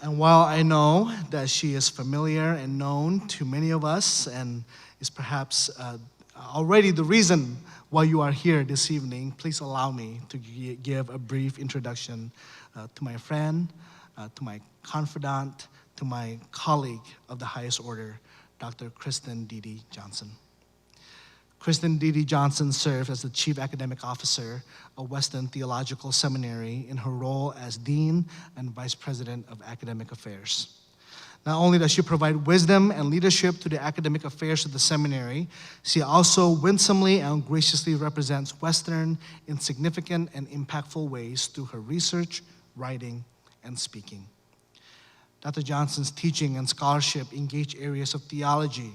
And while I know that she is familiar and known to many of us and is perhaps already the reason why you are here this evening, please allow me to give a brief introduction to my friend, to my confidant, to my colleague of the highest order, Dr. Kristen Deede Johnson. Kristen Deede Johnson served as the Chief Academic Officer of Western Theological Seminary in her role as Dean and Vice President of Academic Affairs. Not only does she provide wisdom and leadership to the academic affairs of the seminary, she also winsomely and graciously represents Western in significant and impactful ways through her research, writing, and speaking. Dr. Johnson's teaching and scholarship engage areas of theology,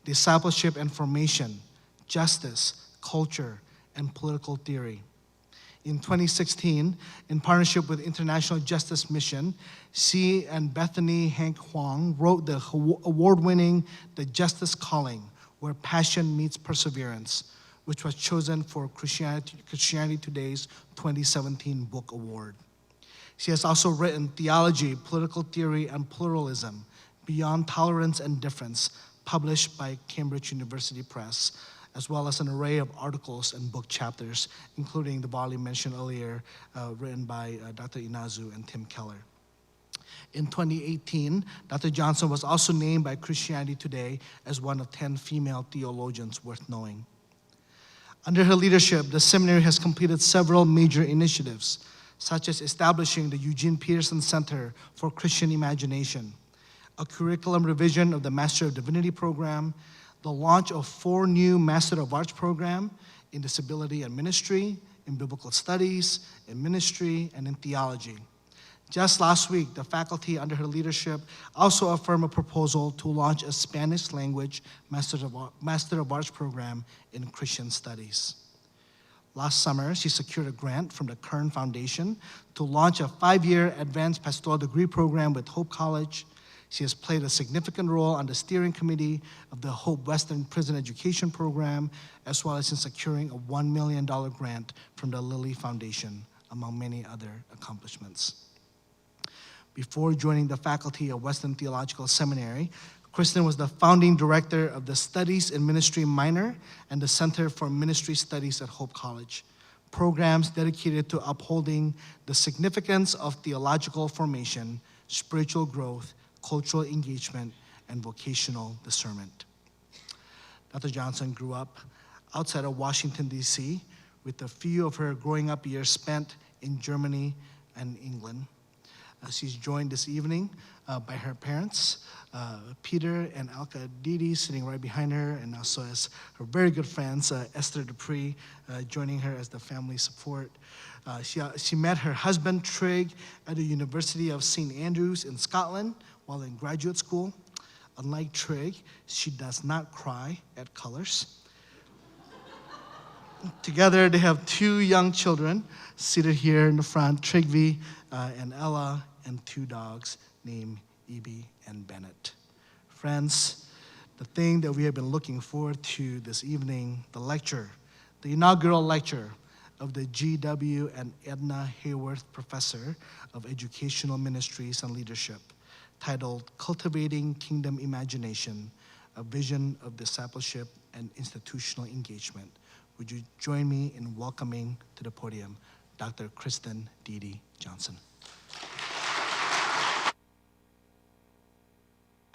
discipleship and formation, justice, culture, and political theory. In 2016, in partnership with International Justice Mission, she and Bethany Hank Huang wrote the award-winning The Justice Calling, Where Passion Meets Perseverance, which was chosen for Christianity Today's 2017 Book Award. She has also written Theology, Political Theory, and Pluralism, Beyond Tolerance and Difference, published by Cambridge University Press, as well as an array of articles and book chapters, including the volume mentioned earlier, written by Dr. Inazu and Tim Keller. In 2018, Dr. Johnson was also named by Christianity Today as one of 10 female theologians worth knowing. Under her leadership, the seminary has completed several major initiatives, such as establishing the Eugene Peterson Center for Christian Imagination, a curriculum revision of the Master of Divinity program, the launch of 4 new Master of Arts programs in disability and ministry, in biblical studies, in ministry, and in theology. Just last week, the faculty under her leadership also affirmed a proposal to launch a Spanish language Master of Arts program in Christian studies. Last summer, she secured a grant from the Kern Foundation to launch a 5-year advanced pastoral degree program with Hope College. She has played a significant role on the steering committee of the Hope Western Prison Education Program, as well as in securing a $1 million grant from the Lilly Foundation, among many other accomplishments. Before joining the faculty of Western Theological Seminary, Kristen was the founding director of the Studies in Ministry minor and the Center for Ministry Studies at Hope College, programs dedicated to upholding the significance of theological formation, spiritual growth, cultural engagement, and vocational discernment. Dr. Johnson grew up outside of Washington, D.C., with a few of her growing up years spent in Germany and England. She's joined this evening by her parents, Peter and Alka Deede, sitting right behind her, and also as her very good friends, Esther Dupree, joining her as the family support. She met her husband, Trig, at the University of St. Andrews in Scotland while in graduate school. Unlike Trig, she does not cry at colors. Together, they have 2 young children seated here in the front, Trigvi and Ella, and 2 dogs named Evie and Bennett. Friends, the thing that we have been looking forward to this evening, the lecture, the inaugural lecture of the G.W. and Edna Haworth Professor of Educational Ministries and Leadership, titled Cultivating Kingdom Imagination, a Vision of Discipleship and Institutional Engagement. Would you join me in welcoming to the podium Dr. Kristen Deede Johnson.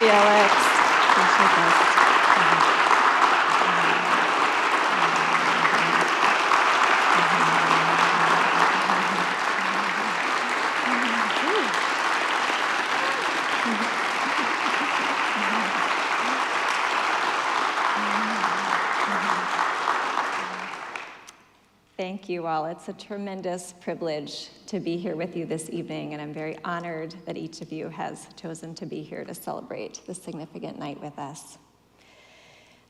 Alex. Appreciate that. Thank you all. It's a tremendous privilege to be here with you this evening, and I'm very honored that each of you has chosen to be here to celebrate this significant night with us.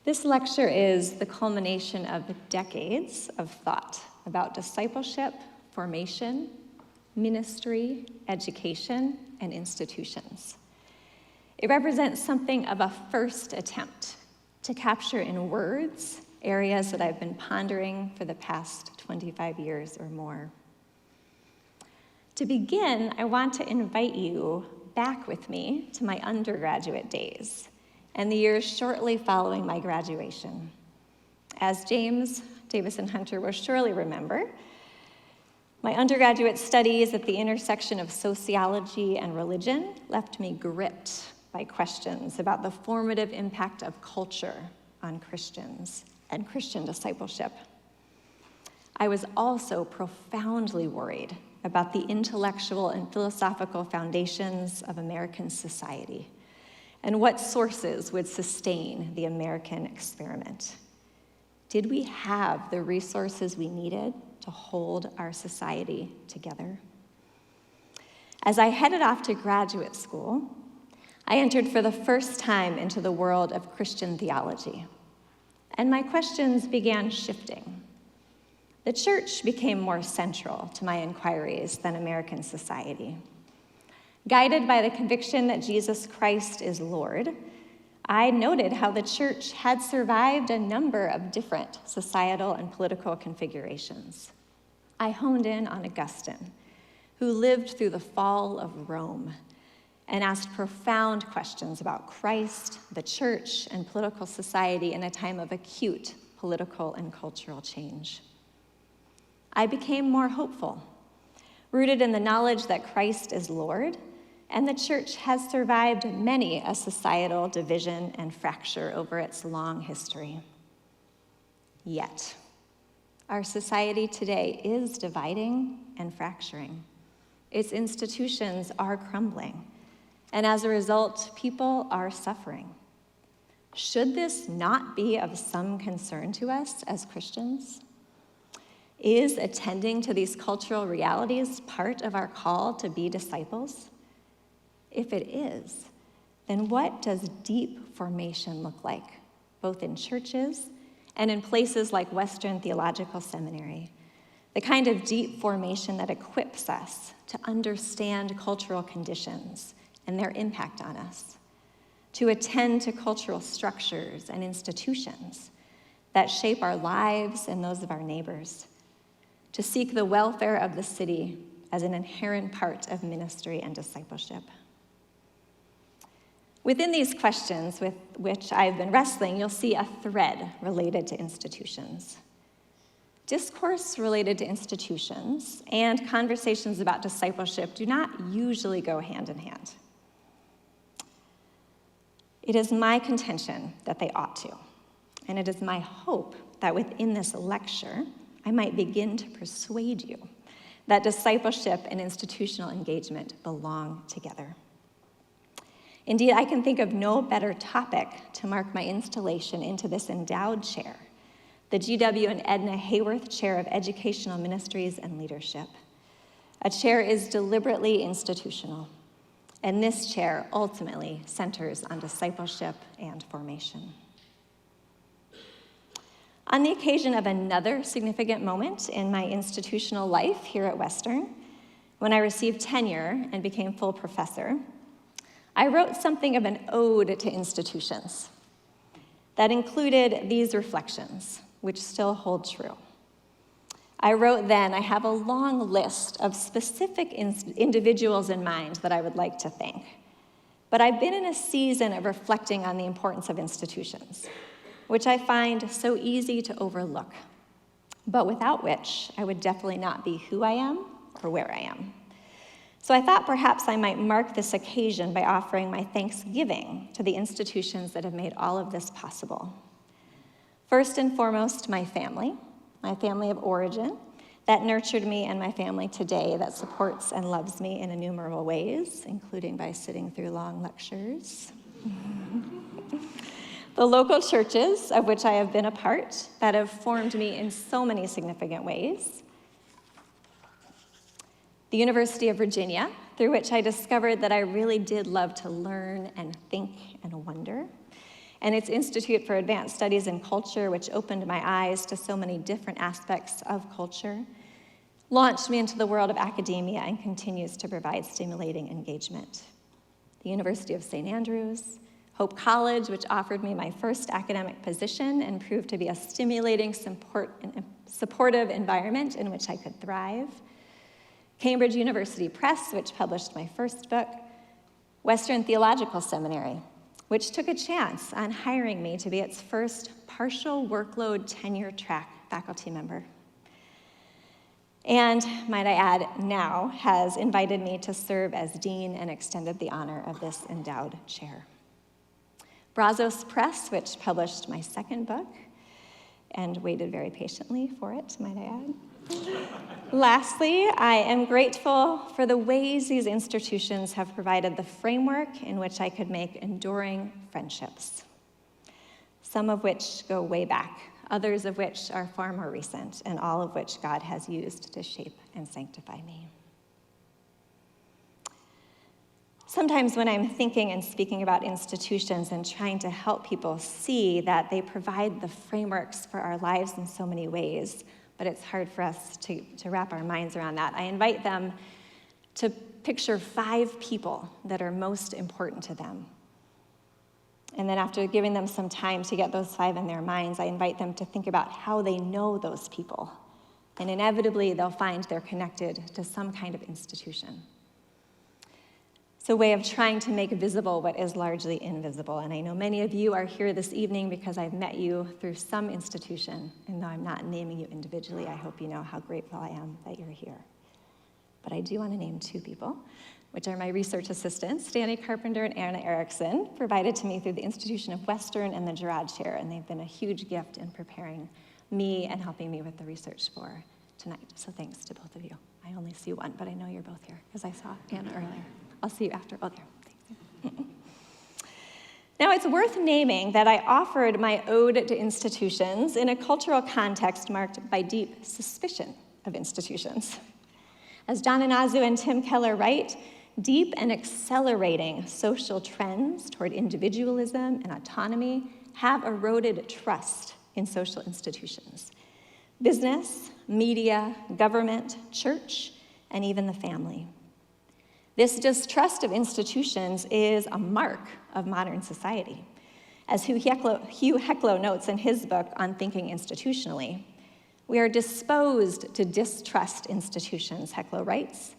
This lecture is the culmination of decades of thought about discipleship, formation, ministry, education, and institutions. It represents something of a first attempt to capture in words areas that I've been pondering for the past 25 years or more. To begin, I want to invite you back with me to my undergraduate days and the years shortly following my graduation. As James Davison Hunter will surely remember, my undergraduate studies at the intersection of sociology and religion left me gripped by questions about the formative impact of culture on Christians and Christian discipleship. I was also profoundly worried about the intellectual and philosophical foundations of American society and what sources would sustain the American experiment. Did we have the resources we needed to hold our society together? As I headed off to graduate school, I entered for the first time into the world of Christian theology, and my questions began shifting. The church became more central to my inquiries than American society. Guided by the conviction that Jesus Christ is Lord, I noted how the church had survived a number of different societal and political configurations. I honed in on Augustine, who lived through the fall of Rome and asked profound questions about Christ, the church, and political society in a time of acute political and cultural change. I became more hopeful, rooted in the knowledge that Christ is Lord, and the church has survived many a societal division and fracture over its long history. Yet, our society today is dividing and fracturing. Its institutions are crumbling, and as a result, people are suffering. Should this not be of some concern to us as Christians? Is attending to these cultural realities part of our call to be disciples? If it is, then what does deep formation look like, both in churches and in places like Western Theological Seminary? The kind of deep formation that equips us to understand cultural conditions and their impact on us, to attend to cultural structures and institutions that shape our lives and those of our neighbors, to seek the welfare of the city as an inherent part of ministry and discipleship. Within these questions with which I've been wrestling, you'll see a thread related to institutions. Discourse related to institutions and conversations about discipleship do not usually go hand in hand. It is my contention that they ought to, and it is my hope that within this lecture, I might begin to persuade you that discipleship and institutional engagement belong together. Indeed, I can think of no better topic to mark my installation into this endowed chair, the G.W. and Edna Haworth Chair of Educational Ministries and Leadership. A chair is deliberately institutional, and this chair ultimately centers on discipleship and formation. On the occasion of another significant moment in my institutional life here at Western, when I received tenure and became full professor, I wrote something of an ode to institutions that included these reflections, which still hold true. I wrote then, I have a long list of specific individuals in mind that I would like to thank, but I've been in a season of reflecting on the importance of institutions, which I find so easy to overlook, but without which I would definitely not be who I am or where I am. So I thought perhaps I might mark this occasion by offering my thanksgiving to the institutions that have made all of this possible. First and foremost, my family of origin, that nurtured me and my family today, that supports and loves me in innumerable ways, including by sitting through long lectures. The local churches of which I have been a part that have formed me in so many significant ways. The University of Virginia, through which I discovered that I really did love to learn and think and wonder. And its Institute for Advanced Studies in Culture, which opened my eyes to so many different aspects of culture, launched me into the world of academia and continues to provide stimulating engagement. The University of St. Andrews, Hope College, which offered me my first academic position and proved to be a stimulating, supportive environment in which I could thrive. Cambridge University Press, which published my first book. Western Theological Seminary, which took a chance on hiring me to be its first partial workload tenure track faculty member. And, might I add, now has invited me to serve as dean and extended the honor of this endowed chair. Brazos Press, which published my second book, and waited very patiently for it, might I add. Lastly, I am grateful for the ways these institutions have provided the framework in which I could make enduring friendships, some of which go way back, others of which are far more recent, and all of which God has used to shape and sanctify me. Sometimes when I'm thinking and speaking about institutions and trying to help people see that they provide the frameworks for our lives in so many ways, but it's hard for us to wrap our minds around that, I invite them to picture 5 people that are most important to them. And then after giving them some time to get those 5 in their minds, I invite them to think about how they know those people. And inevitably, they'll find they're connected to some kind of institution. It's a way of trying to make visible what is largely invisible. And I know many of you are here this evening because I've met you through some institution. And though I'm not naming you individually, I hope you know how grateful I am that you're here. But I do want to name 2 people, which are my research assistants, Danny Carpenter and Anna Erickson, provided to me through the Institution of Western and the Girard Chair. And they've been a huge gift in preparing me and helping me with the research for tonight. So thanks to both of you. I only see one, but I know you're both here because I saw Anna earlier. I'll see you after. Oh, there. Thanks. Now, it's worth naming that I offered my ode to institutions in a cultural context marked by deep suspicion of institutions. As John Inazu and Tim Keller write, deep and accelerating social trends toward individualism and autonomy have eroded trust in social institutions. Business, media, government, church, and even the family. This distrust of institutions is a mark of modern society. As Hugh Heclo notes in his book on Thinking Institutionally, we are disposed to distrust institutions, Heclo writes.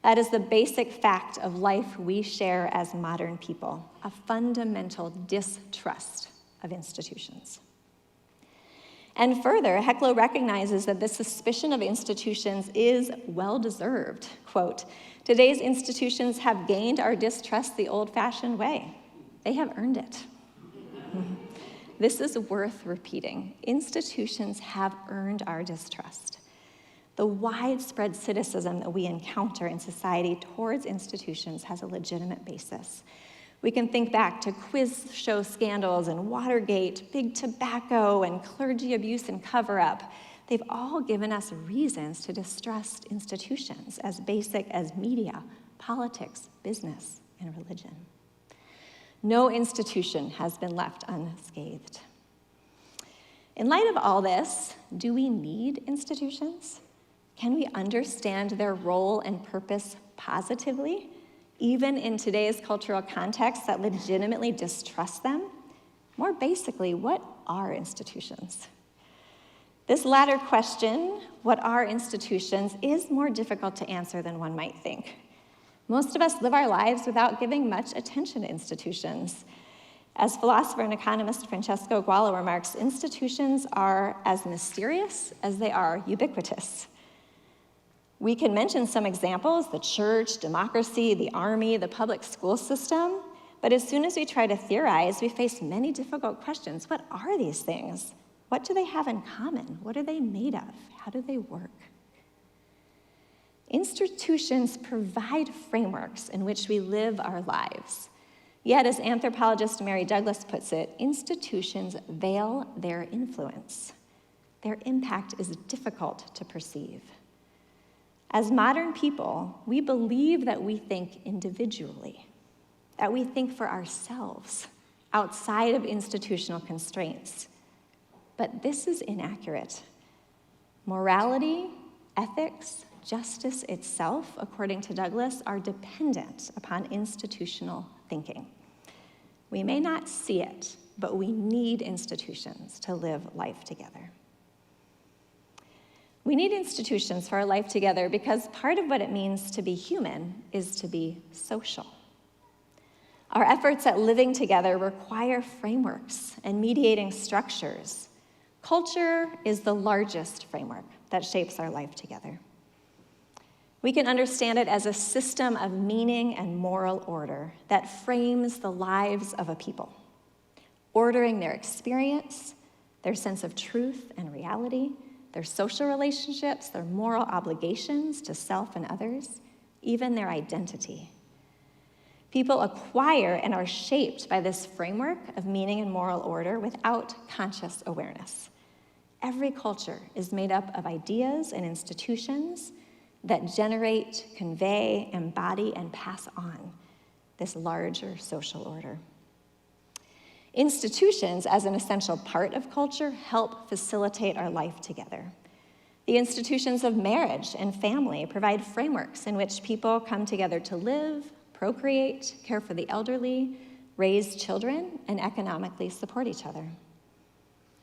That is the basic fact of life we share as modern people, a fundamental distrust of institutions. And further, Heclo recognizes that the suspicion of institutions is well-deserved. Quote, "Today's institutions have gained our distrust the old-fashioned way. They have earned it." This is worth repeating. Institutions have earned our distrust. The widespread cynicism that we encounter in society towards institutions has a legitimate basis. We can think back to quiz show scandals and Watergate, big tobacco, and clergy abuse and cover-up. They've all given us reasons to distrust institutions as basic as media, politics, business, and religion. No institution has been left unscathed. In light of all this, do we need institutions? Can we understand their role and purpose positively, even in today's cultural context that legitimately distrust them? More basically, what are institutions? This latter question, what are institutions, is more difficult to answer than one might think. Most of us live our lives without giving much attention to institutions. As philosopher and economist Francesco Guallo remarks, institutions are as mysterious as they are ubiquitous. We can mention some examples: the church, democracy, the army, the public school system. But as soon as we try to theorize, we face many difficult questions. What are these things? What do they have in common? What are they made of? How do they work? Institutions provide frameworks in which we live our lives. Yet, as anthropologist Mary Douglas puts it, institutions veil their influence. Their impact is difficult to perceive. As modern people, we believe that we think individually, that we think for ourselves, outside of institutional constraints. But this is inaccurate. Morality, ethics, justice itself, according to Douglas, are dependent upon institutional thinking. We may not see it, but we need institutions to live life together. We need institutions for our life together because part of what it means to be human is to be social. Our efforts at living together require frameworks and mediating structures. Culture is the largest framework that shapes our life together. We can understand it as a system of meaning and moral order that frames the lives of a people, ordering their experience, their sense of truth and reality, their social relationships, their moral obligations to self and others, even their identity. People acquire and are shaped by this framework of meaning and moral order without conscious awareness. Every culture is made up of ideas and institutions that generate, convey, embody, and pass on this larger social order. Institutions, as an essential part of culture, help facilitate our life together. The institutions of marriage and family provide frameworks in which people come together to live, procreate, care for the elderly, raise children, and economically support each other.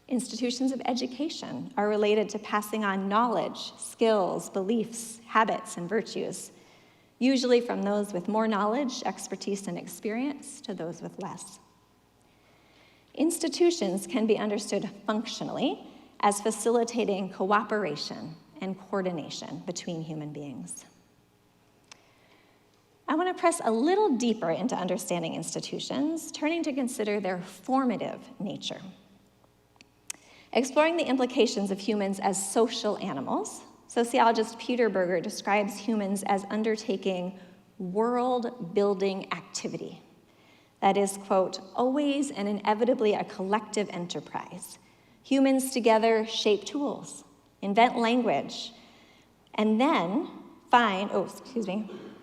Institutions of education are related to passing on knowledge, skills, beliefs, habits, and virtues, usually from those with more knowledge, expertise, and experience to those with less. Institutions can be understood functionally as facilitating cooperation and coordination between human beings. I want to press a little deeper into understanding institutions, turning to consider their formative nature. Exploring the implications of humans as social animals, sociologist Peter Berger describes humans as undertaking world-building activity. That is, quote, always and inevitably a collective enterprise. Humans together shape tools, invent language, and then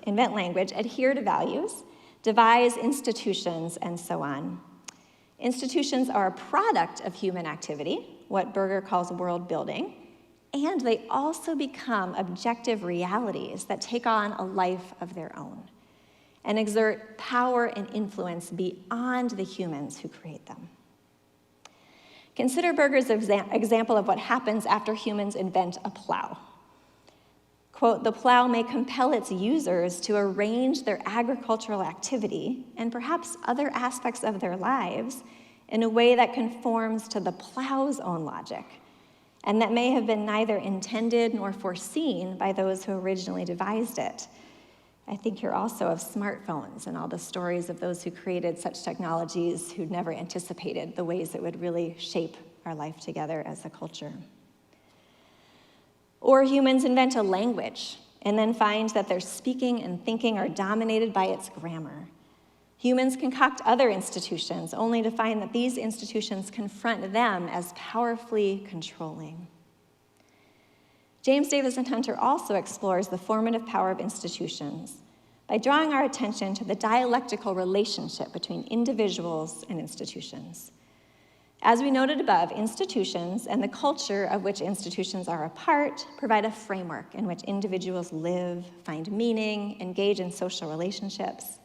invent language, adhere to values, devise institutions, and so on. Institutions are a product of human activity, what Berger calls world building, and they also become objective realities that take on a life of their own and exert power and influence beyond the humans who create them. Consider Berger's example of what happens after humans invent a plow. Quote, the plow may compel its users to arrange their agricultural activity and perhaps other aspects of their lives in a way that conforms to the plow's own logic, and that may have been neither intended nor foreseen by those who originally devised it. I think here also of smartphones and all the stories of those who created such technologies who never anticipated the ways it would really shape our life together as a culture. Or humans invent a language and then find that their speaking and thinking are dominated by its grammar. Humans concoct other institutions only to find that these institutions confront them as powerfully controlling. James Davison Hunter also explores the formative power of institutions by drawing our attention to the dialectical relationship between individuals and institutions. As we noted above, institutions and the culture of which institutions are a part provide a framework in which individuals live, find meaning, engage in social relationships.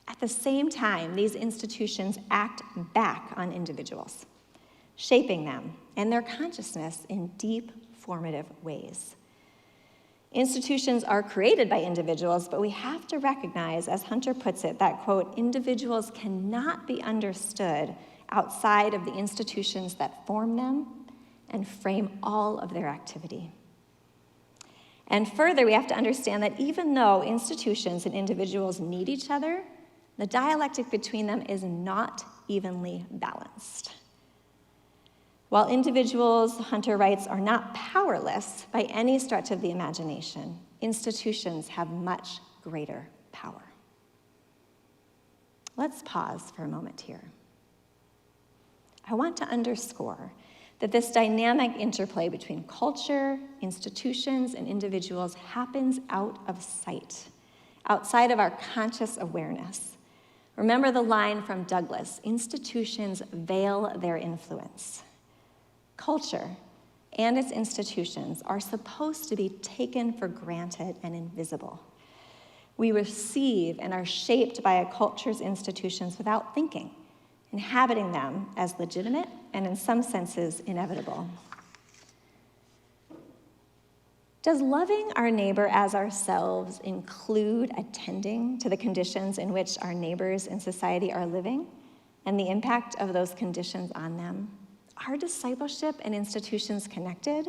At the same time, these institutions act back on individuals, shaping them and their consciousness in deep, formative ways. Institutions are created by individuals, but we have to recognize, as Hunter puts it, that, quote, individuals cannot be understood outside of the institutions that form them and frame all of their activity. And further, we have to understand that even though institutions and individuals need each other, the dialectic between them is not evenly balanced. While individuals, Hunter writes, are not powerless by any stretch of the imagination, institutions have much greater power. Let's pause for a moment here. I want to underscore that this dynamic interplay between culture, institutions, and individuals happens out of sight, outside of our conscious awareness. Remember the line from Douglas, institutions veil their influence. Culture and its institutions are supposed to be taken for granted and invisible. We receive and are shaped by a culture's institutions without thinking, inhabiting them as legitimate and in some senses inevitable. Does loving our neighbor as ourselves include attending to the conditions in which our neighbors in society are living and the impact of those conditions on them? Are discipleship and institutions connected?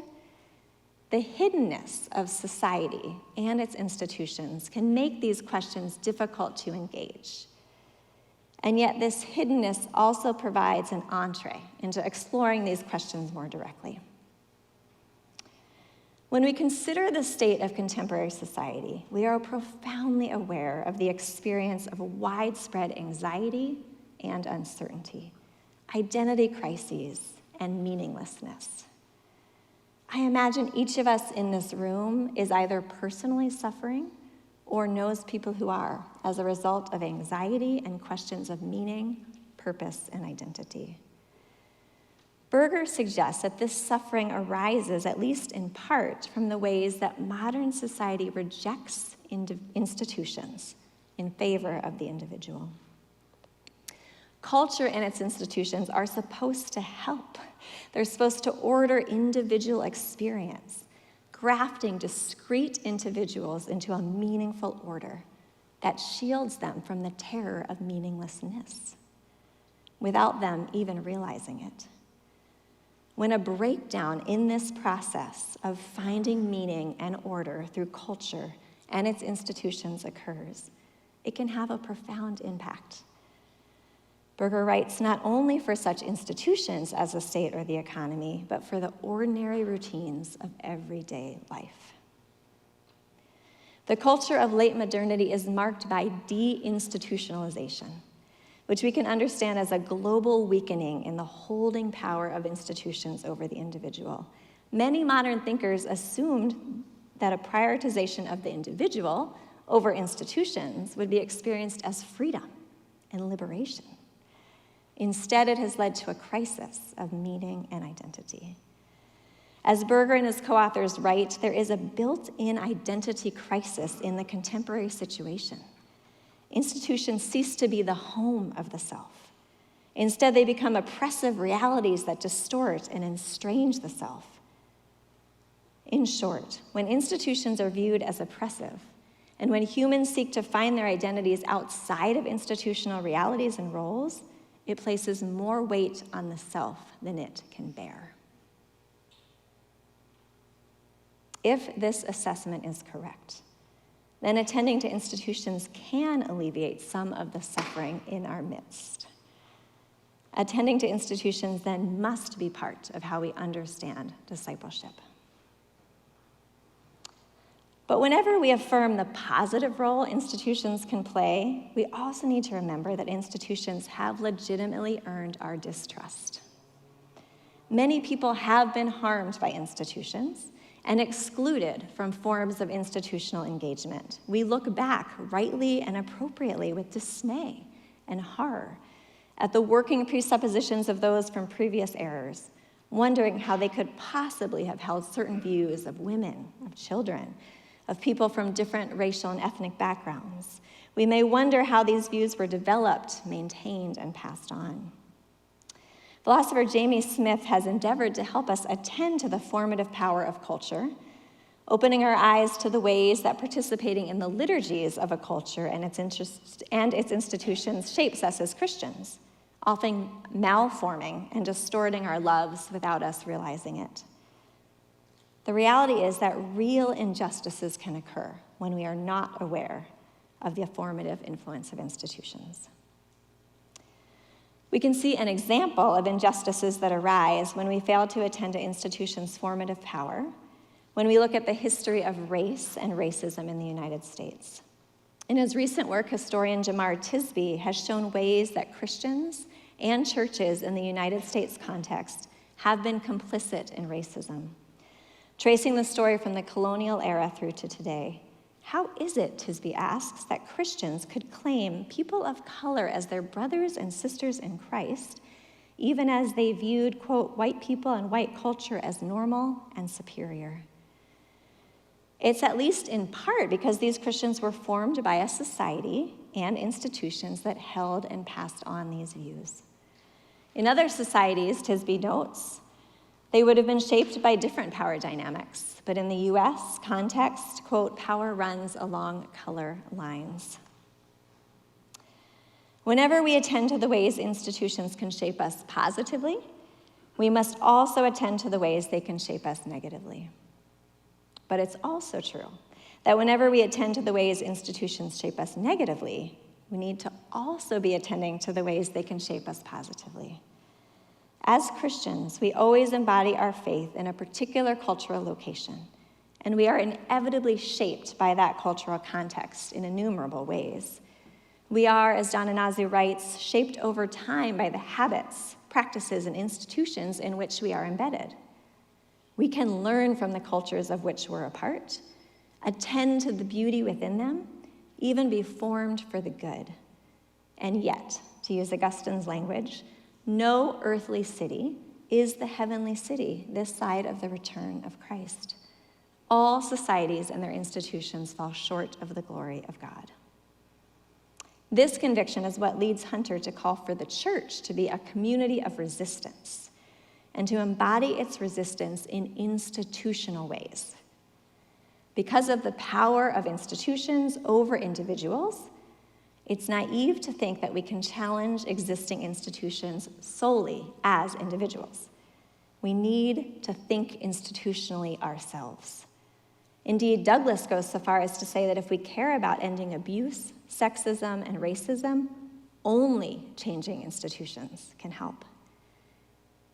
The hiddenness of society and its institutions can make these questions difficult to engage. And yet this hiddenness also provides an entree into exploring these questions more directly. When we consider the state of contemporary society, we are profoundly aware of the experience of widespread anxiety and uncertainty, identity crises, and meaninglessness. I imagine each of us in this room is either personally suffering or knows people who are as a result of anxiety and questions of meaning, purpose, and identity. Berger suggests that this suffering arises, at least in part, from the ways that modern society rejects institutions in favor of the individual. Culture and its institutions are supposed to help. They're supposed to order individual experience, grafting discrete individuals into a meaningful order that shields them from the terror of meaninglessness, without them even realizing it. When a breakdown in this process of finding meaning and order through culture and its institutions occurs, it can have a profound impact. Berger writes, not only for such institutions as the state or the economy, but for the ordinary routines of everyday life. The culture of late modernity is marked by deinstitutionalization, which we can understand as a global weakening in the holding power of institutions over the individual. Many modern thinkers assumed that a prioritization of the individual over institutions would be experienced as freedom and liberation. Instead, it has led to a crisis of meaning and identity. As Berger and his co-authors write, there is a built-in identity crisis in the contemporary situation. Institutions cease to be the home of the self. Instead, they become oppressive realities that distort and estrange the self. In short, when institutions are viewed as oppressive, and when humans seek to find their identities outside of institutional realities and roles, it places more weight on the self than it can bear. If this assessment is correct, then attending to institutions can alleviate some of the suffering in our midst. Attending to institutions then must be part of how we understand discipleship. But whenever we affirm the positive role institutions can play, we also need to remember that institutions have legitimately earned our distrust. Many people have been harmed by institutions and excluded from forms of institutional engagement. We look back, rightly and appropriately, with dismay and horror at the working presuppositions of those from previous eras, wondering how they could possibly have held certain views of women, of children, of people from different racial and ethnic backgrounds. We may wonder how these views were developed, maintained, and passed on. Philosopher Jamie Smith has endeavored to help us attend to the formative power of culture, opening our eyes to the ways that participating in the liturgies of a culture and its institutions shapes us as Christians, often malforming and distorting our loves without us realizing it. The reality is that real injustices can occur when we are not aware of the formative influence of institutions. We can see an example of injustices that arise when we fail to attend to institutions' formative power, when we look at the history of race and racism in the United States. In his recent work, historian Jamar Tisby has shown ways that Christians and churches in the United States context have been complicit in racism. Tracing the story from the colonial era through to today, how is it, Tisby asks, that Christians could claim people of color as their brothers and sisters in Christ, even as they viewed, quote, white people and white culture as normal and superior? It's at least in part because these Christians were formed by a society and institutions that held and passed on these views. In other societies, Tisby notes, They would have been shaped by different power dynamics, but in the U.S. context, quote, power runs along color lines. Whenever we attend to the ways institutions can shape us positively, we must also attend to the ways they can shape us negatively. But it's also true that whenever we attend to the ways institutions shape us negatively, we need to also be attending to the ways they can shape us positively. As Christians, we always embody our faith in a particular cultural location, and we are inevitably shaped by that cultural context in innumerable ways. We are, as John Anazu writes, shaped over time by the habits, practices, and institutions in which we are embedded. We can learn from the cultures of which we're a part, attend to the beauty within them, even be formed for the good. And yet, to use Augustine's language, no earthly city is the heavenly city this side of the return of Christ. All societies and their institutions fall short of the glory of God. This conviction is what leads Hunter to call for the church to be a community of resistance and to embody its resistance in institutional ways. Because of the power of institutions over individuals, it's naive to think that we can challenge existing institutions solely as individuals. We need to think institutionally ourselves. Indeed, Douglas goes so far as to say that if we care about ending abuse, sexism, and racism, only changing institutions can help.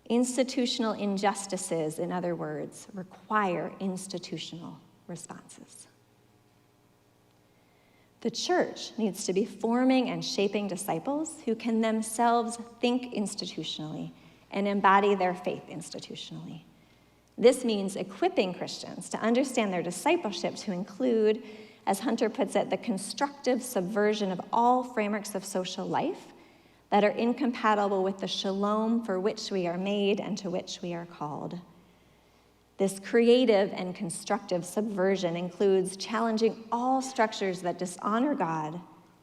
Institutional injustices, in other words, require institutional responses. The church needs to be forming and shaping disciples who can themselves think institutionally and embody their faith institutionally. This means equipping Christians to understand their discipleship to include, as Hunter puts it, the constructive subversion of all frameworks of social life that are incompatible with the shalom for which we are made and to which we are called. This creative and constructive subversion includes challenging all structures that dishonor God,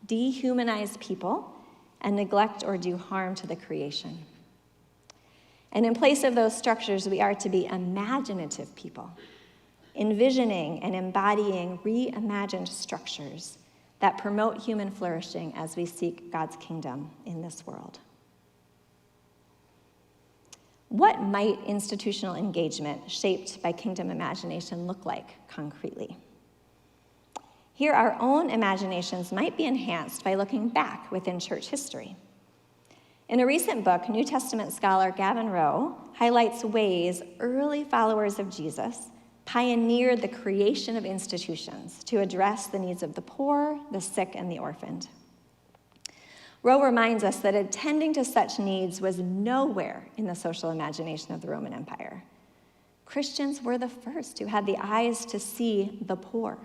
dehumanize people, and neglect or do harm to the creation. And in place of those structures, we are to be imaginative people, envisioning and embodying reimagined structures that promote human flourishing as we seek God's kingdom in this world. What might institutional engagement shaped by kingdom imagination look like concretely? Here, our own imaginations might be enhanced by looking back within church history. In a recent book, New Testament scholar Gavin Rowe highlights ways early followers of Jesus pioneered the creation of institutions to address the needs of the poor, the sick, and the orphaned. Rowe reminds us that attending to such needs was nowhere in the social imagination of the Roman Empire. Christians were the first who had the eyes to see the poor.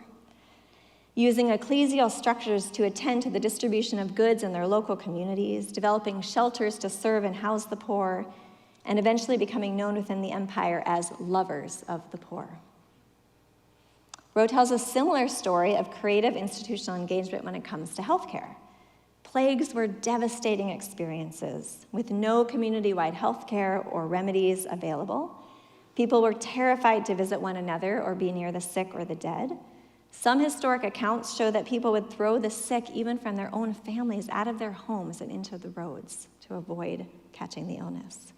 Using ecclesial structures to attend to the distribution of goods in their local communities, developing shelters to serve and house the poor, and eventually becoming known within the empire as lovers of the poor. Rowe tells a similar story of creative institutional engagement when it comes to healthcare. Plagues were devastating experiences with no community-wide healthcare or remedies available. People were terrified to visit one another or be near the sick or the dead. Some historic accounts show that people would throw the sick, even from their own families, out of their homes and into the roads to avoid catching the illness.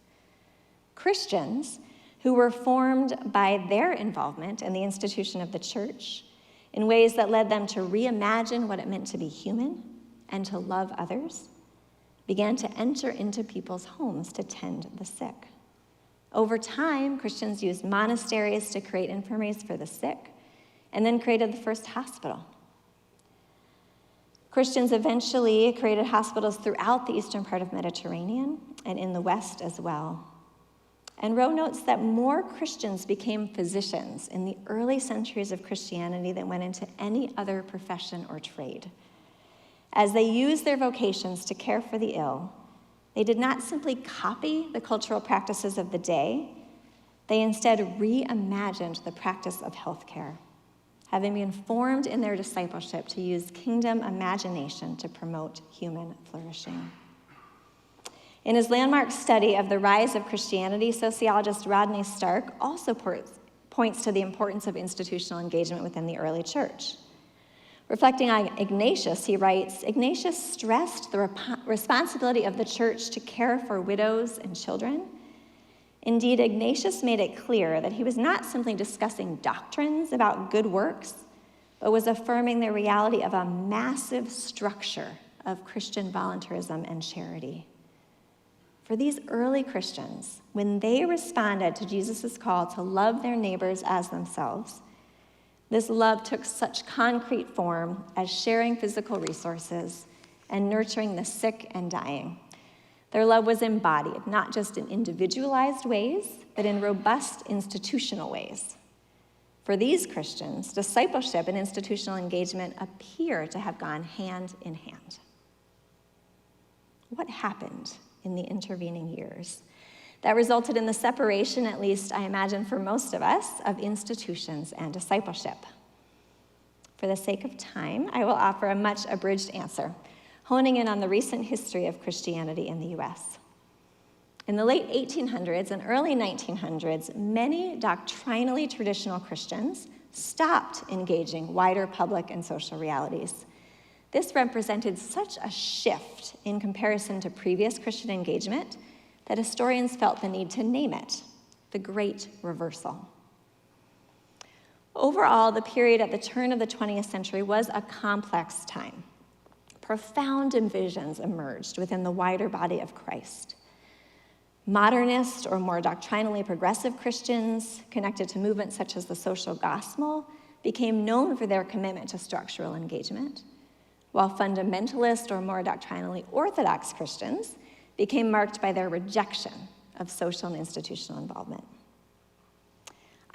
Christians, who were formed by their involvement in the institution of the church in ways that led them to reimagine what it meant to be human and to love others, began to enter into people's homes to tend the sick. Over time, Christians used monasteries to create infirmaries for the sick, and then created the first hospital. Christians eventually created hospitals throughout the eastern part of Mediterranean and in the West as well. And Rowe notes that more Christians became physicians in the early centuries of Christianity than went into any other profession or trade. As they used their vocations to care for the ill, they did not simply copy the cultural practices of the day, they instead reimagined the practice of healthcare, having been formed in their discipleship to use kingdom imagination to promote human flourishing. In his landmark study of the rise of Christianity, sociologist Rodney Stark also points to the importance of institutional engagement within the early church. Reflecting on Ignatius, he writes, Ignatius stressed the responsibility of the church to care for widows and children. Indeed, Ignatius made it clear that he was not simply discussing doctrines about good works, but was affirming the reality of a massive structure of Christian volunteerism and charity. For these early Christians, when they responded to Jesus' call to love their neighbors as themselves, this love took such concrete form as sharing physical resources and nurturing the sick and dying. Their love was embodied, not just in individualized ways, but in robust institutional ways. For these Christians, discipleship and institutional engagement appear to have gone hand in hand. What happened in the intervening years that resulted in the separation, at least I imagine for most of us, of institutions and discipleship? For the sake of time, I will offer a much abridged answer, honing in on the recent history of Christianity in the U.S. In the late 1800s and early 1900s, many doctrinally traditional Christians stopped engaging wider public and social realities. This represented such a shift in comparison to previous Christian engagement that historians felt the need to name it the Great Reversal. Overall, the period at the turn of the 20th century was a complex time. Profound divisions emerged within the wider body of Christ. Modernist or more doctrinally progressive Christians connected to movements such as the social gospel became known for their commitment to structural engagement, while fundamentalist or more doctrinally orthodox Christians became marked by their rejection of social and institutional involvement.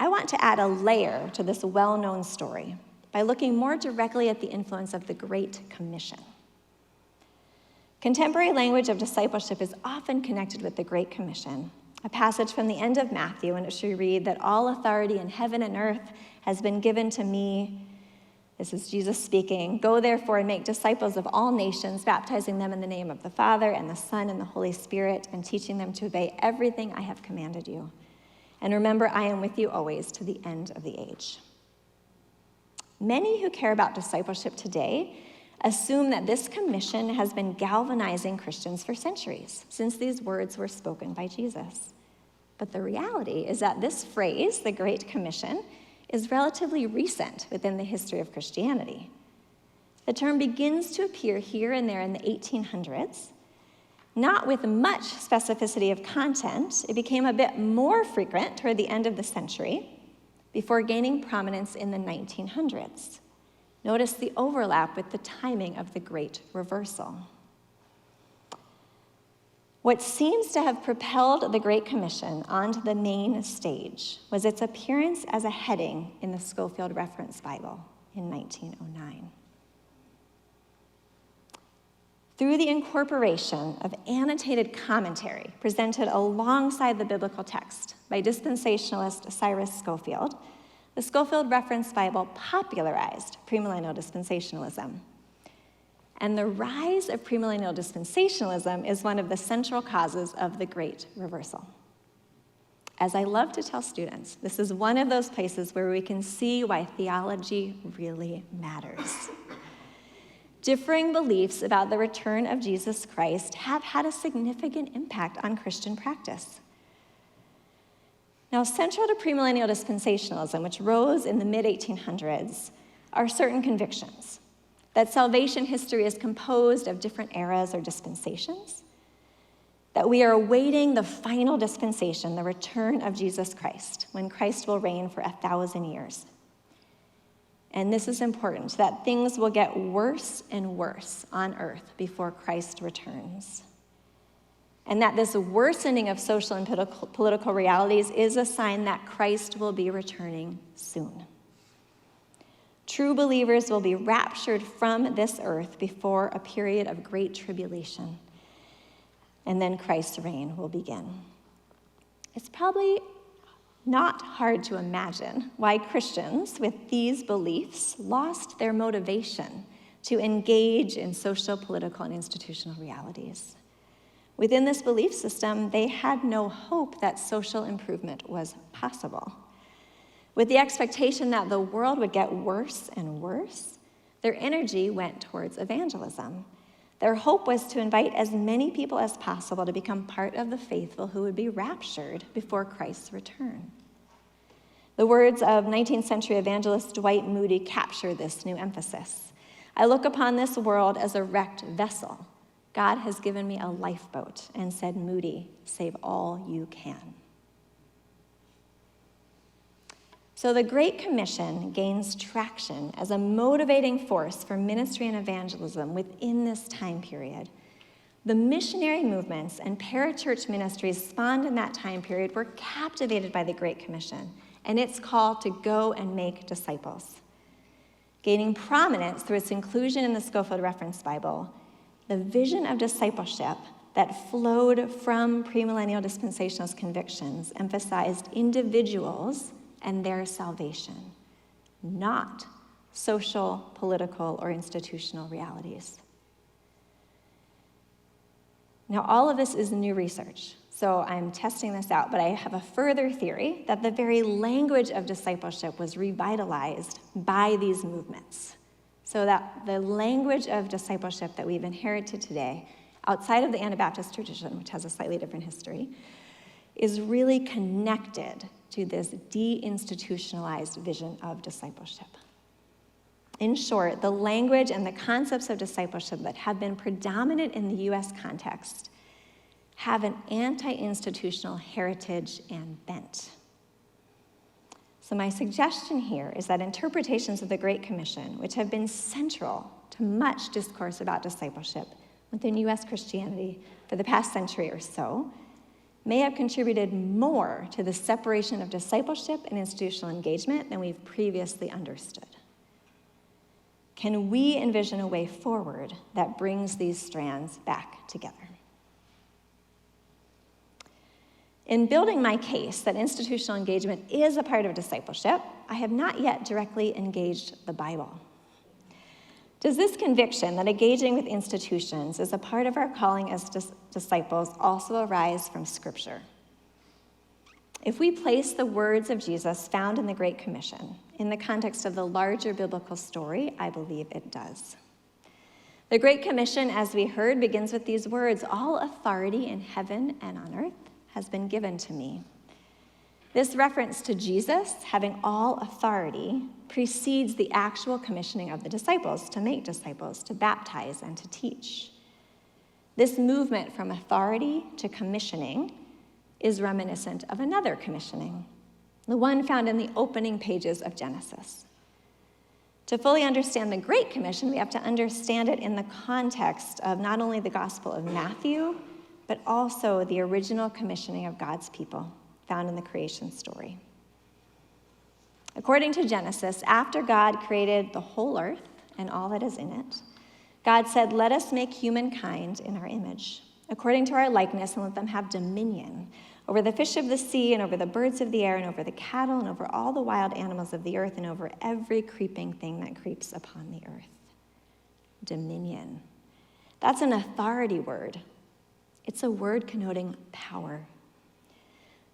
I want to add a layer to this well-known story by looking more directly at the influence of the Great Commission. Contemporary language of discipleship is often connected with the Great Commission, a passage from the end of Matthew in which we read that all authority in heaven and earth has been given to me. This is Jesus speaking. Go therefore and make disciples of all nations, baptizing them in the name of the Father and the Son and the Holy Spirit, and teaching them to obey everything I have commanded you. And remember, I am with you always to the end of the age. Many who care about discipleship today assume that this commission has been galvanizing Christians for centuries, since these words were spoken by Jesus. But the reality is that this phrase, the Great Commission, is relatively recent within the history of Christianity. The term begins to appear here and there in the 1800s. Not with much specificity of content, it became a bit more frequent toward the end of the century, before gaining prominence in the 1900s. Notice the overlap with the timing of the Great Reversal. What seems to have propelled the Great Commission onto the main stage was its appearance as a heading in the Scofield Reference Bible in 1909. Through the incorporation of annotated commentary presented alongside the biblical text by dispensationalist Cyrus Scofield, the Scofield Reference Bible popularized premillennial dispensationalism. And the rise of premillennial dispensationalism is one of the central causes of the Great Reversal. As I love to tell students, this is one of those places where we can see why theology really matters. Differing beliefs about the return of Jesus Christ have had a significant impact on Christian practice. Now, central to premillennial dispensationalism, which rose in the mid-1800s, are certain convictions that salvation history is composed of different eras or dispensations, that we are awaiting the final dispensation, the return of Jesus Christ, when Christ will reign for 1,000 years. And this is important, that things will get worse and worse on earth before Christ returns. And that this worsening of social and political realities is a sign that Christ will be returning soon. True believers will be raptured from this earth before a period of great tribulation. And then Christ's reign will begin. It's probably not hard to imagine why Christians with these beliefs lost their motivation to engage in social, political, and institutional realities. Within this belief system, they had no hope that social improvement was possible. With the expectation that the world would get worse and worse, their energy went towards evangelism. Their hope was to invite as many people as possible to become part of the faithful who would be raptured before Christ's return. The words of 19th century evangelist Dwight Moody capture this new emphasis. "I look upon this world as a wrecked vessel. God has given me a lifeboat and said, 'Moody, save all you can.'" So the Great Commission gains traction as a motivating force for ministry and evangelism within this time period. The missionary movements and parachurch ministries spawned in that time period were captivated by the Great Commission and its call to go and make disciples. Gaining prominence through its inclusion in the Scofield Reference Bible, the vision of discipleship that flowed from premillennial dispensationalist convictions emphasized individuals and their salvation, not social, political, or institutional realities. Now, all of this is new research, so I'm testing this out, but I have a further theory that the very language of discipleship was revitalized by these movements, so that the language of discipleship that we've inherited today, outside of the Anabaptist tradition, which has a slightly different history, is really connected to this deinstitutionalized vision of discipleship. In short, the language and the concepts of discipleship that have been predominant in the U.S. context have an anti-institutional heritage and bent. So my suggestion here is that interpretations of the Great Commission, which have been central to much discourse about discipleship within U.S. Christianity for the past century or so, may have contributed more to the separation of discipleship and institutional engagement than we've previously understood. Can we envision a way forward that brings these strands back together? In building my case that institutional engagement is a part of discipleship, I have not yet directly engaged the Bible. Does this conviction that engaging with institutions is a part of our calling as disciples also arise from Scripture? If we place the words of Jesus found in the Great Commission in the context of the larger biblical story, I believe it does. The Great Commission, as we heard, begins with these words, "All authority in heaven and on earth has been given to me." This reference to Jesus having all authority precedes the actual commissioning of the disciples to make disciples, to baptize, and to teach. This movement from authority to commissioning is reminiscent of another commissioning, the one found in the opening pages of Genesis. To fully understand the Great Commission, we have to understand it in the context of not only the Gospel of Matthew, but also the original commissioning of God's people, found in the creation story. According to Genesis, after God created the whole earth and all that is in it, God said, "Let us make humankind in our image, according to our likeness, and let them have dominion over the fish of the sea and over the birds of the air and over the cattle and over all the wild animals of the earth and over every creeping thing that creeps upon the earth." Dominion. That's an authority word. It's a word connoting power.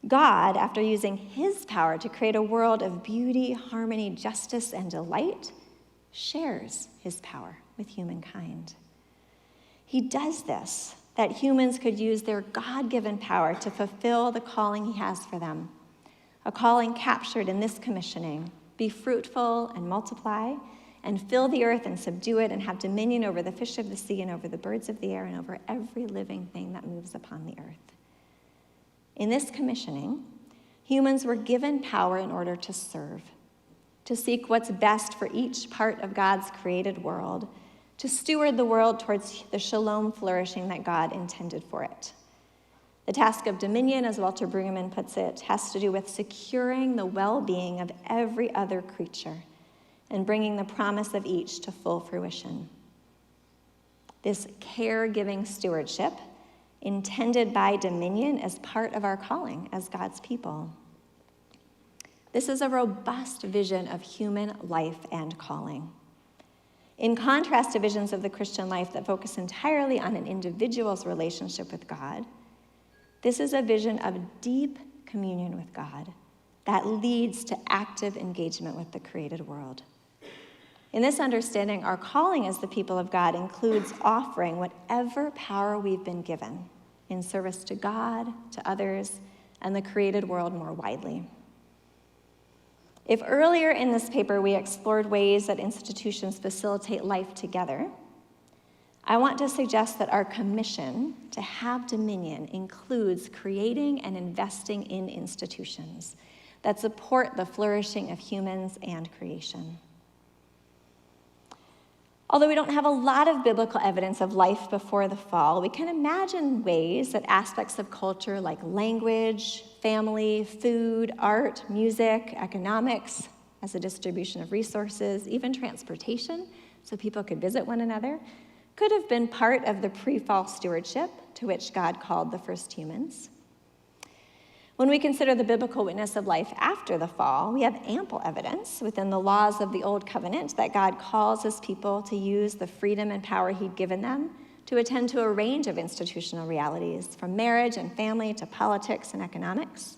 God, after using his power to create a world of beauty, harmony, justice, and delight, shares his power with humankind. He does this that humans could use their God-given power to fulfill the calling he has for them, a calling captured in this commissioning: be fruitful and multiply, and fill the earth and subdue it, and have dominion over the fish of the sea and over the birds of the air and over every living thing that moves upon the earth. In this commissioning, humans were given power in order to serve, to seek what's best for each part of God's created world, to steward the world towards the shalom flourishing that God intended for it. The task of dominion, as Walter Brueggemann puts it, has to do with securing the well-being of every other creature and bringing the promise of each to full fruition. This caregiving stewardship, intended by dominion, as part of our calling as God's people. This is a robust vision of human life and calling. In contrast to visions of the Christian life that focus entirely on an individual's relationship with God, this is a vision of deep communion with God that leads to active engagement with the created world. In this understanding, our calling as the people of God includes offering whatever power we've been given in service to God, to others, and the created world more widely. If earlier in this paper we explored ways that institutions facilitate life together, I want to suggest that our commission to have dominion includes creating and investing in institutions that support the flourishing of humans and creation. Although we don't have a lot of biblical evidence of life before the fall, we can imagine ways that aspects of culture like language, family, food, art, music, economics, as a distribution of resources, even transportation, so people could visit one another, could have been part of the pre-fall stewardship to which God called the first humans. When we consider the biblical witness of life after the fall, we have ample evidence within the laws of the Old Covenant that God calls his people to use the freedom and power he'd given them to attend to a range of institutional realities, from marriage and family to politics and economics.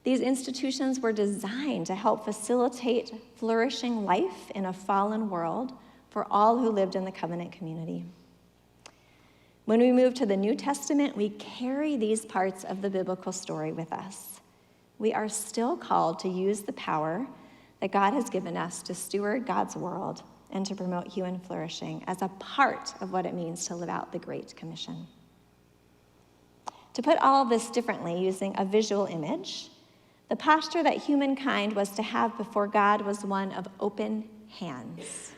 These institutions were designed to help facilitate flourishing life in a fallen world for all who lived in the covenant community. When we move to the New Testament, we carry these parts of the biblical story with us. We are still called to use the power that God has given us to steward God's world and to promote human flourishing as a part of what it means to live out the Great Commission. To put all of this differently, using a visual image, the posture that humankind was to have before God was one of open hands.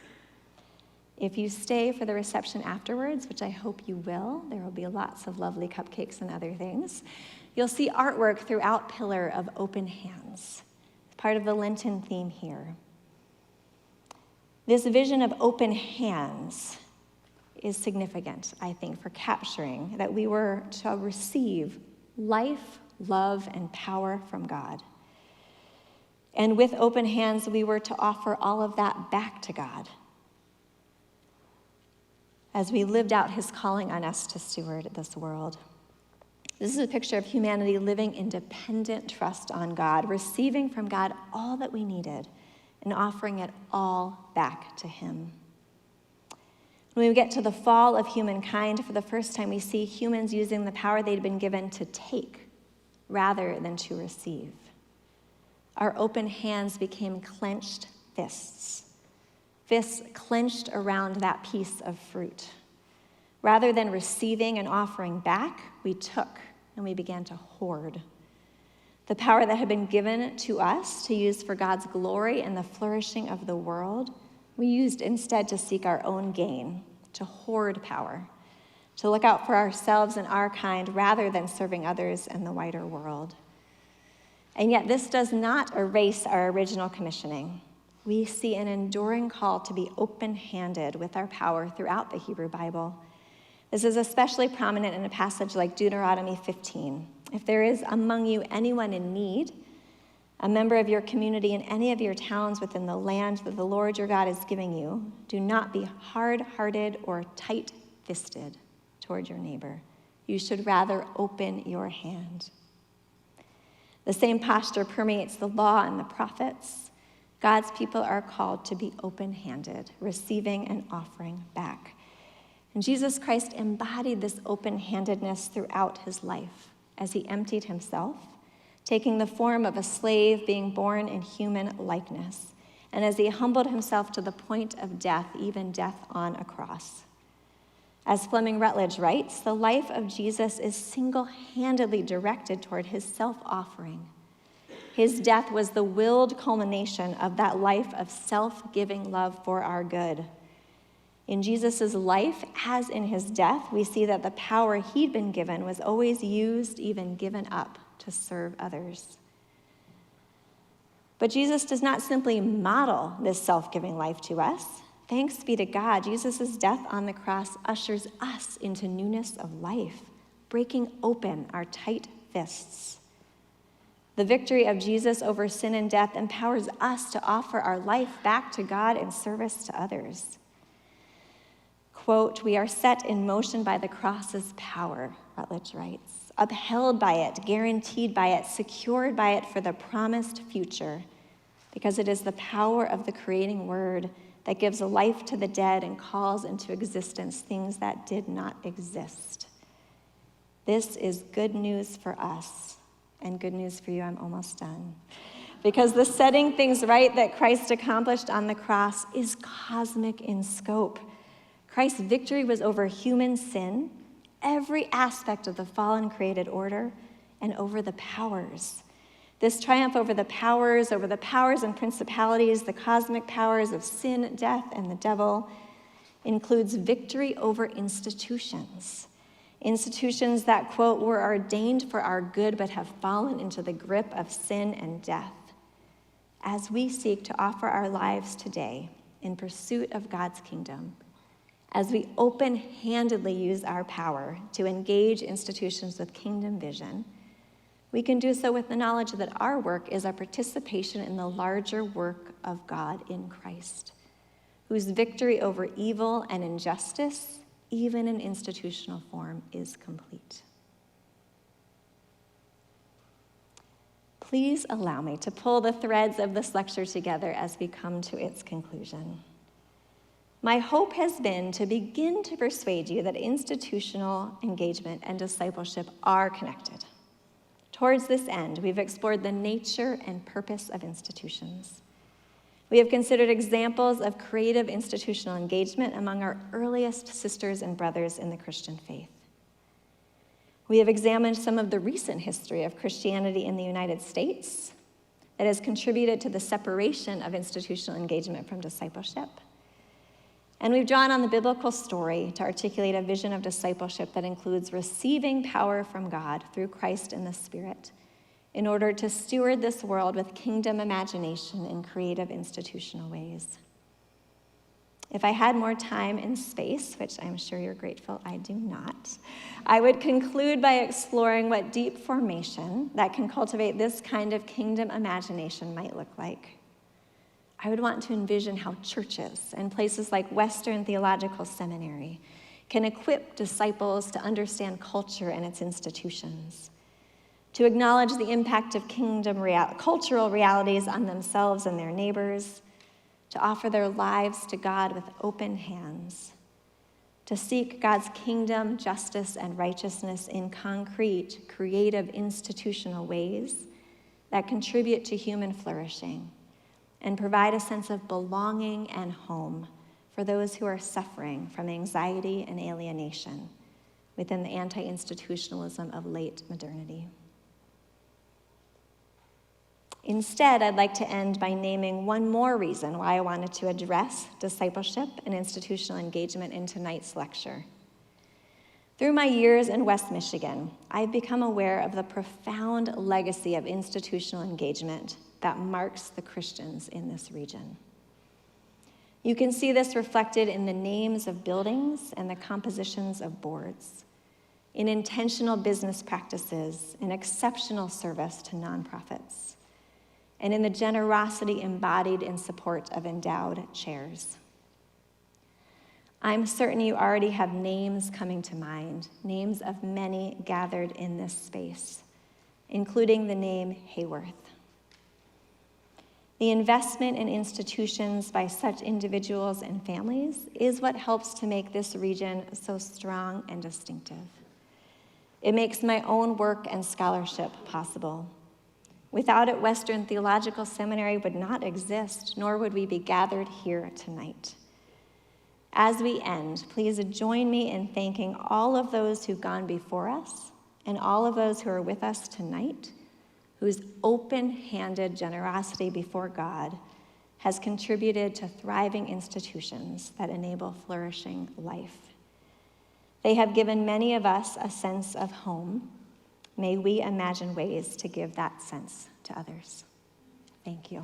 If you stay for the reception afterwards, which I hope you will, there will be lots of lovely cupcakes and other things, you'll see artwork throughout Pillar of open hands. It's part of the Lenten theme here. This vision of open hands is significant, I think, for capturing that we were to receive life, love, and power from God. And with open hands, we were to offer all of that back to God as we lived out his calling on us to steward this world. This is a picture of humanity living in dependent trust on God, receiving from God all that we needed and offering it all back to him. When we get to the fall of humankind, for the first time, we see humans using the power they'd been given to take rather than to receive. Our open hands became clenched fists clenched around that piece of fruit. Rather than receiving and offering back, we took and we began to hoard. The power that had been given to us to use for God's glory and the flourishing of the world, we used instead to seek our own gain, to hoard power, to look out for ourselves and our kind rather than serving others and the wider world. And yet this does not erase our original commissioning. We see an enduring call to be open-handed with our power throughout the Hebrew Bible. This is especially prominent in a passage like Deuteronomy 15. If there is among you anyone in need, a member of your community in any of your towns within the land that the Lord your God is giving you, do not be hard-hearted or tight-fisted toward your neighbor. You should rather open your hand. The same posture permeates the law and the prophets. God's people are called to be open-handed, receiving and offering back. And Jesus Christ embodied this open-handedness throughout his life as he emptied himself, taking the form of a slave, being born in human likeness, and as he humbled himself to the point of death, even death on a cross. As Fleming Rutledge writes, the life of Jesus is single-handedly directed toward his self-offering. His death was the willed culmination of that life of self-giving love for our good. In Jesus' life, as in his death, we see that the power he'd been given was always used, even given up, to serve others. But Jesus does not simply model this self-giving life to us. Thanks be to God, Jesus' death on the cross ushers us into newness of life, breaking open our tight fists. The victory of Jesus over sin and death empowers us to offer our life back to God in service to others. Quote, "We are set in motion by the cross's power," Rutledge writes, "upheld by it, guaranteed by it, secured by it for the promised future, because it is the power of the creating word that gives life to the dead and calls into existence things that did not exist. This is good news for us and good news for you." I'm almost done. Because the setting things right that Christ accomplished on the cross is cosmic in scope. Christ's victory was over human sin, every aspect of the fallen created order, and over the powers. This triumph over the powers and principalities, the cosmic powers of sin, death, and the devil, includes victory over institutions. Institutions that, quote, "were ordained for our good but have fallen into the grip of sin and death." As we seek to offer our lives today in pursuit of God's kingdom, as we open-handedly use our power to engage institutions with kingdom vision, we can do so with the knowledge that our work is a participation in the larger work of God in Christ, whose victory over evil and injustice, even in institutional form, is complete. Please allow me to pull the threads of this lecture together as we come to its conclusion. My hope has been to begin to persuade you that institutional engagement and discipleship are connected. Towards this end, we've explored the nature and purpose of institutions. We have considered examples of creative institutional engagement among our earliest sisters and brothers in the Christian faith. We have examined some of the recent history of Christianity in the United States that has contributed to the separation of institutional engagement from discipleship. And we've drawn on the biblical story to articulate a vision of discipleship that includes receiving power from God through Christ and the Spirit in order to steward this world with kingdom imagination in creative institutional ways. If I had more time and space, which I'm sure you're grateful I do not, I would conclude by exploring what deep formation that can cultivate this kind of kingdom imagination might look like. I would want to envision how churches and places like Western Theological Seminary can equip disciples to understand culture and its institutions, to acknowledge the impact of cultural realities on themselves and their neighbors, to offer their lives to God with open hands, to seek God's kingdom, justice, and righteousness in concrete, creative, institutional ways that contribute to human flourishing and provide a sense of belonging and home for those who are suffering from anxiety and alienation within the anti-institutionalism of late modernity. Instead, I'd like to end by naming one more reason why I wanted to address discipleship and institutional engagement in tonight's lecture. Through my years in West Michigan, I've become aware of the profound legacy of institutional engagement that marks the Christians in this region. You can see this reflected in the names of buildings and the compositions of boards, in intentional business practices and exceptional service to nonprofits, and in the generosity embodied in support of endowed chairs. I'm certain you already have names coming to mind, names of many gathered in this space, including the name Haworth. The investment in institutions by such individuals and families is what helps to make this region so strong and distinctive. It makes my own work and scholarship possible. Without it, Western Theological Seminary would not exist, nor would we be gathered here tonight. As we end, please join me in thanking all of those who've gone before us and all of those who are with us tonight, whose open-handed generosity before God has contributed to thriving institutions that enable flourishing life. They have given many of us a sense of home. May we imagine ways to give that sense to others. Thank you.